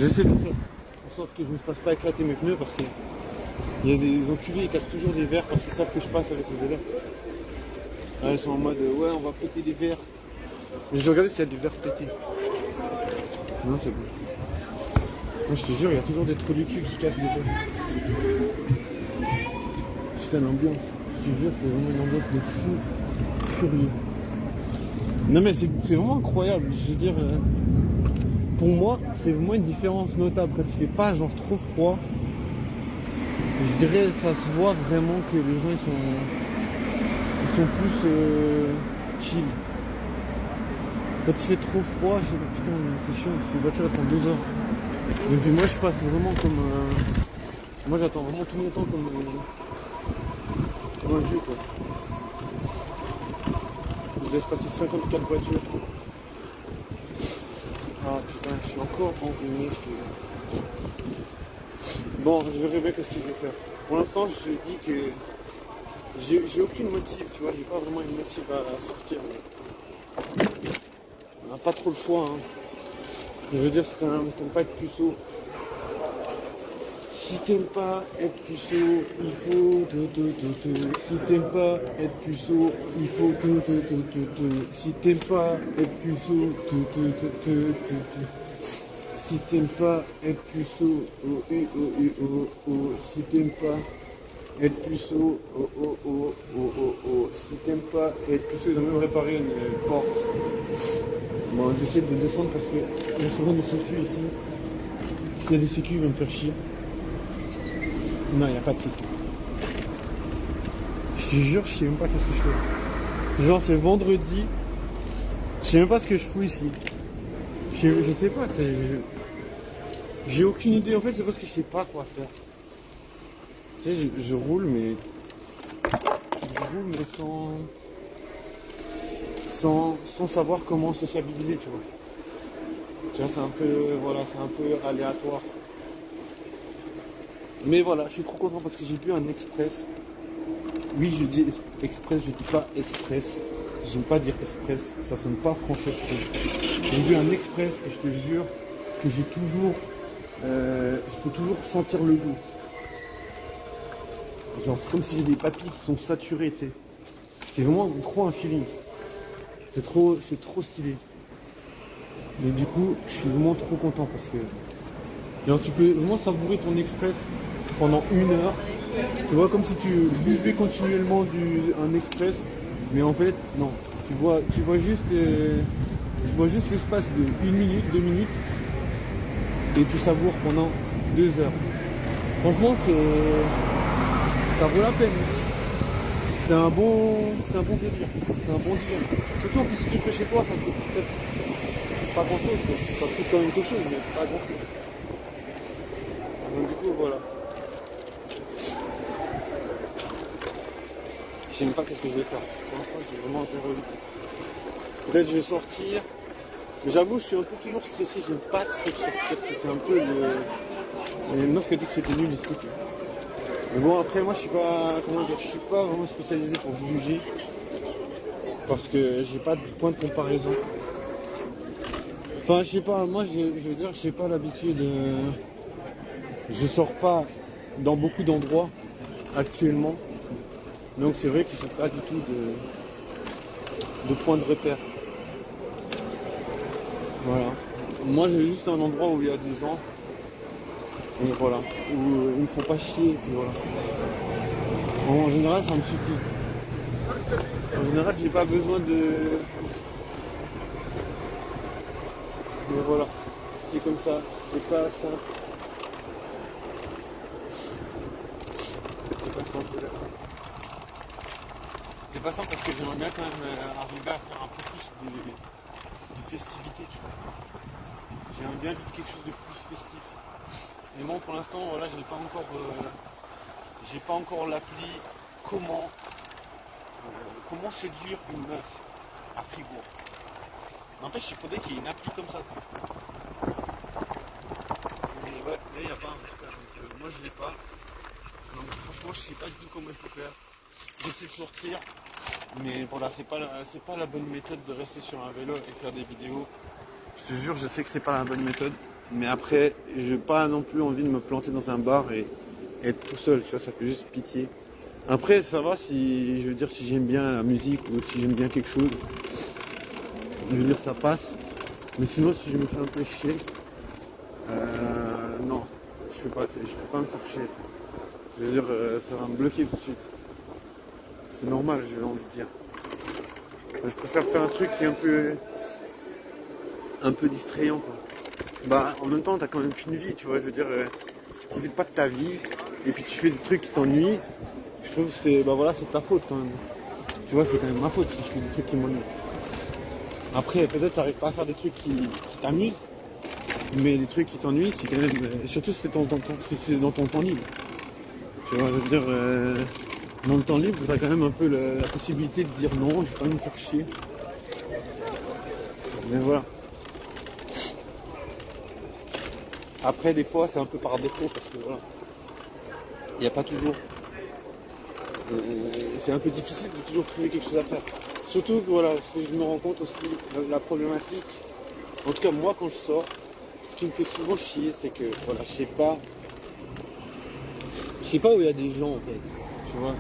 J'essaie de faire en sorte que je ne me fasse pas éclater mes pneus parce qu'il y a des enculés, ils cassent toujours des verres parce qu'ils savent que je passe avec le vélo. Là, ils sont en mode ouais, on va péter des verres. Mais je vais regarder s'il y a des verres pétés. Non, c'est bon. Moi, je te jure, il y a toujours des trous du cul qui cassent des verres. Putain, l'ambiance. Je te jure, c'est vraiment une ambiance de fou furieux. Non, mais c'est vraiment incroyable. Je veux dire, pour moi, c'est vraiment une différence notable. Quand il fait pas genre trop froid, je dirais ça se voit vraiment que les gens ils sont plus chill. Quand il fait trop froid, je sais pas, putain, c'est chiant, parce que les voitures elles font 2 heures. Et puis moi je passe vraiment comme. Moi j'attends vraiment tout mon temps comme un vieux quoi. Je laisse passer 54 voitures. Ah putain, je suis encore enrhumé. Bon, je verrai bien qu'est-ce que je vais faire. Pour l'instant, je te dis que j'ai aucune motive, tu vois, j'ai pas vraiment une motive à sortir. On n'a pas trop le choix, hein. Je veux dire, si t'aimes pas être puceau, si t'aimes pas être puceau, il faut si t'aimes pas être puceau, il faut si t'aimes pas être puceau, si t'aimes pas être puceau, si t'aimes pas être puceau, si t'aimes pas être puceau, ils ont même réparé une porte. Bon, j'essaie de descendre parce que il y a souvent des sécu ici. S'il y a des sécu, ils vont me faire chier. Non, il n'y a pas de sécu. Je te jure, je sais même pas qu'est-ce que je fais. Genre, c'est vendredi. Je sais même pas ce que je fous ici. Je sais pas, j'ai aucune idée. En fait, c'est parce que je sais pas quoi faire. Tu sais, je roule, mais. Je roule, mais sans savoir comment sociabiliser, tu vois. Tu vois, c'est un peu. Voilà, c'est un peu aléatoire. Mais voilà, je suis trop content parce que j'ai bu un express. Oui, je dis express, je dis pas express. J'aime pas dire express, ça sonne pas français, je trouve. J'ai bu un express et je te jure que j'ai toujours. Je peux toujours sentir le goût. Genre, c'est comme si j'ai des papilles qui sont saturées, tu sais. C'est vraiment trop un feeling. C'est trop stylé. Mais du coup, je suis vraiment trop content parce que. Genre, tu peux vraiment savourer ton express pendant 1 heure. Tu vois, comme si tu buvais continuellement un express. Mais en fait, non. Tu bois juste l'espace de 1 minute, 2 minutes. Et tu savoures pendant 2 heures. Franchement, ça vaut la peine. C'est un bon délire. C'est un bon délire. Surtout en plus si tu le fais chez toi, ça te coûte presque pas grand chose. Ça te coûte quand même quelque chose, mais pas grand chose. Donc du coup voilà. Je sais même pas qu'est-ce que je vais faire. Pour l'instant j'ai vraiment zéro idée. Peut-être je vais sortir. Mais j'avoue je suis un peu toujours stressé, j'aime pas trop sortir. C'est un peu le meuf qui a dit que c'était nul ici. Mais bon après moi je suis pas. Comment dire, je suis pas vraiment spécialisé pour juger. Parce que j'ai pas de point de comparaison. Enfin je sais pas, moi je veux dire j'ai pas l'habitude. Je sors pas dans beaucoup d'endroits actuellement. Donc c'est vrai que j'ai pas du tout de point de repère. Voilà. Moi j'ai juste un endroit où il y a des gens. Et voilà. Où ils me font pas chier. Et puis voilà. En général ça me suffit. En général j'ai pas besoin de. Mais voilà. C'est comme ça. C'est pas simple. C'est pas simple. C'est pas simple parce que j'aimerais bien quand même arriver à faire un peu plus de festivité, tu vois. J'aimerais bien vivre quelque chose de plus festif. Mais bon, pour l'instant, voilà, j'ai pas encore l'appli comment séduire une meuf à Fribourg. N'empêche, il faudrait qu'il y ait une appli comme ça, tu sais. Mais ouais, là, il n'y a pas en tout cas. Donc, moi, je l'ai pas. Donc, franchement, je sais pas du tout comment il faut faire. J'essaie de sortir. Mais voilà, c'est pas la bonne méthode de rester sur un vélo et faire des vidéos. Je te jure, je sais que c'est pas la bonne méthode. Mais après, j'ai pas non plus envie de me planter dans un bar et être tout seul, tu vois, ça fait juste pitié. Après, ça va si, je veux dire, si j'aime bien la musique ou si j'aime bien quelque chose, je veux dire, ça passe. Mais sinon, si je me fais un peu chier, non, je peux pas me faire chier. Je veux dire, ça va me bloquer tout de suite. C'est normal, j'ai envie de dire. Je préfère faire un truc qui est un peu distrayant, quoi. Bah, en même temps, t'as quand même qu'une vie, tu vois. Je veux dire, si tu profites pas de ta vie et puis tu fais des trucs qui t'ennuient, je trouve que c'est, bah voilà, c'est ta faute quand même. Tu vois, c'est quand même ma faute si je fais des trucs qui m'ennuient. Après, peut-être t'arrives pas à faire des trucs qui t'amusent, mais les trucs qui t'ennuient, c'est quand même, surtout si c'est dans ton temps libre. Tu vois, je veux dire, dans le temps libre, t'as quand même un peu la possibilité de dire non, je vais pas me faire chier. Mais voilà. Après, des fois, c'est un peu par défaut parce que voilà, il n'y a pas toujours. C'est un peu difficile de toujours trouver quelque chose à faire. Surtout que voilà, je me rends compte aussi la problématique. En tout cas, moi, quand je sors, ce qui me fait souvent chier, c'est que voilà, je sais pas où il y a des gens en fait. Tu vois,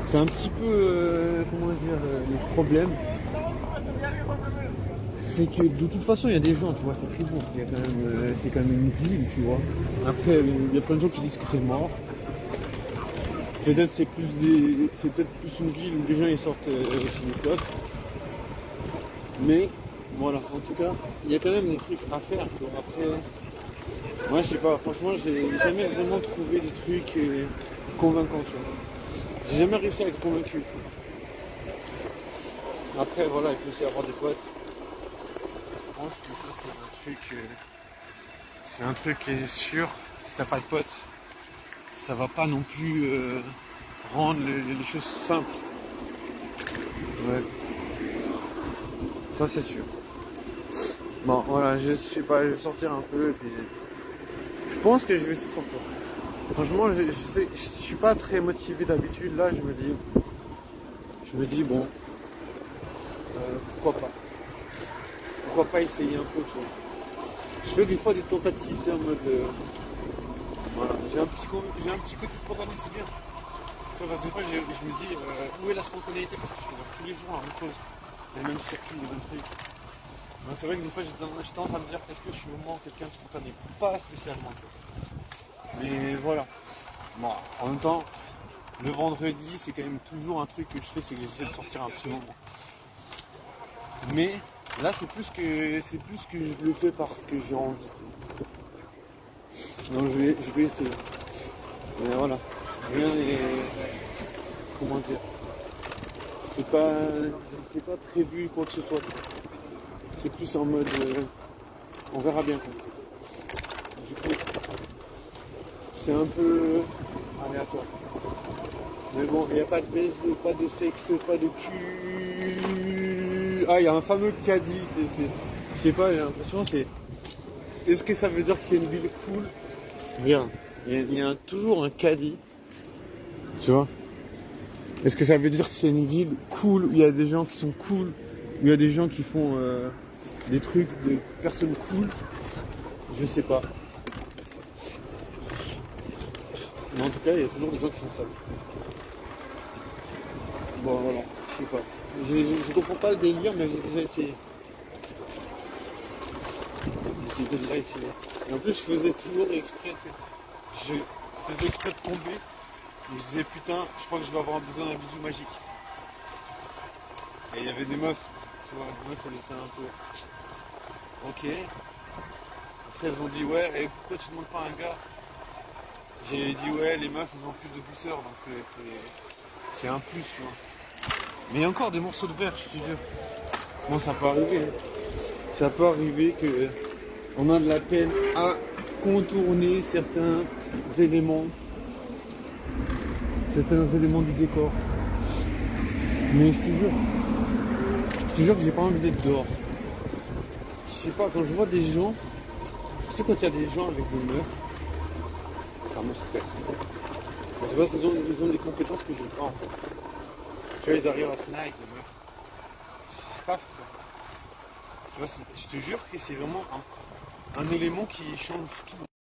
c'est un petit peu, comment dire, le problème. C'est que de toute façon il y a des gens, tu vois, c'est Fribourg, il y a quand même, c'est quand même une ville, tu vois. Après, il y a plein de gens qui disent que c'est mort. Peut-être c'est peut-être plus une ville où les gens ils sortent chez les potes. Mais voilà, en tout cas, il y a quand même des trucs à faire, tu vois. Après, moi je sais pas, franchement, j'ai jamais vraiment trouvé des trucs convaincants, tu vois. J'ai jamais réussi à être convaincu. Après, voilà, il faut aussi avoir des potes. Je pense que ça c'est un truc qui est sûr. Si t'as pas de potes, ça va pas non plus rendre les choses simples. Ouais. Ça c'est sûr. Bon voilà, je sais pas, je vais sortir un peu et puis je pense que je vais essayer de sortir. Franchement, je suis pas très motivé d'habitude. Là, je me dis bon, pourquoi pas. Pourquoi pas essayer un peu, tu vois. Je fais des fois des tentatives, c'est en mode voilà. J'ai un petit côté spontané, c'est bien. Tu vois, parce que des fois, je me dis où est la spontanéité parce que je fais tous les jours la même chose, les mêmes circuits, les mêmes trucs. Donc, c'est vrai que des fois, j'étais en train de me dire est-ce que je suis vraiment quelqu'un de spontané? Pas spécialement. Tu vois. Mais voilà. Bon, en même temps, le vendredi, c'est quand même toujours un truc que je fais, c'est que j'essaie de sortir un petit moment. Mais là, c'est plus que je le fais parce que j'ai envie. Donc je vais essayer. Mais voilà. Rien n'est. Comment dire? C'est pas prévu quoi que ce soit. C'est plus en mode. On verra bien. Quoi. Du coup, c'est un peu aléatoire. Mais bon, il n'y a pas de baiser, pas de sexe, pas de cul. Ah, il y a un fameux caddie. Je sais pas, j'ai l'impression c'est. Est-ce que ça veut dire que c'est une ville cool? Regarde, il y a toujours un caddie. Tu vois? Est-ce que ça veut dire que c'est une ville cool, où il y a des gens qui sont cool, où il y a des gens qui font des trucs de personnes cool? Je sais pas. Mais en tout cas, il y a toujours des gens qui font ça. Bon, voilà, je sais pas. Je comprends pas le délire, mais j'ai déjà essayé. J'ai déjà essayé. Et en plus, je faisais toujours exprès, tu sais. Je faisais exprès de tomber. Et je disais, putain, je crois que je vais avoir besoin d'un bisou magique. Et il y avait des meufs. Tu vois, les meufs, elles étaient un peu. Ok. Après, elles ont dit, ouais, et pourquoi tu demandes pas à un gars? J'ai dit, ouais, les meufs, elles ont plus de douceur, donc c'est un plus, tu vois. Mais il y a encore des morceaux de verre, je te jure. Bon, ça peut arriver. Hein. Ça peut arriver que on a de la peine à contourner certains éléments du décor. Mais je te jure que j'ai pas envie d'être dehors. Je sais pas, quand je vois des gens, tu sais quand il y a des gens avec des meufs, ça me stresse. C'est parce qu'ils ont des compétences que je n'ai pas en fait. Tu vois, ils arrivent à finir avec des meufs. Je sais pas faire ça. Tu vois, je te jure que c'est vraiment un élément qui change tout.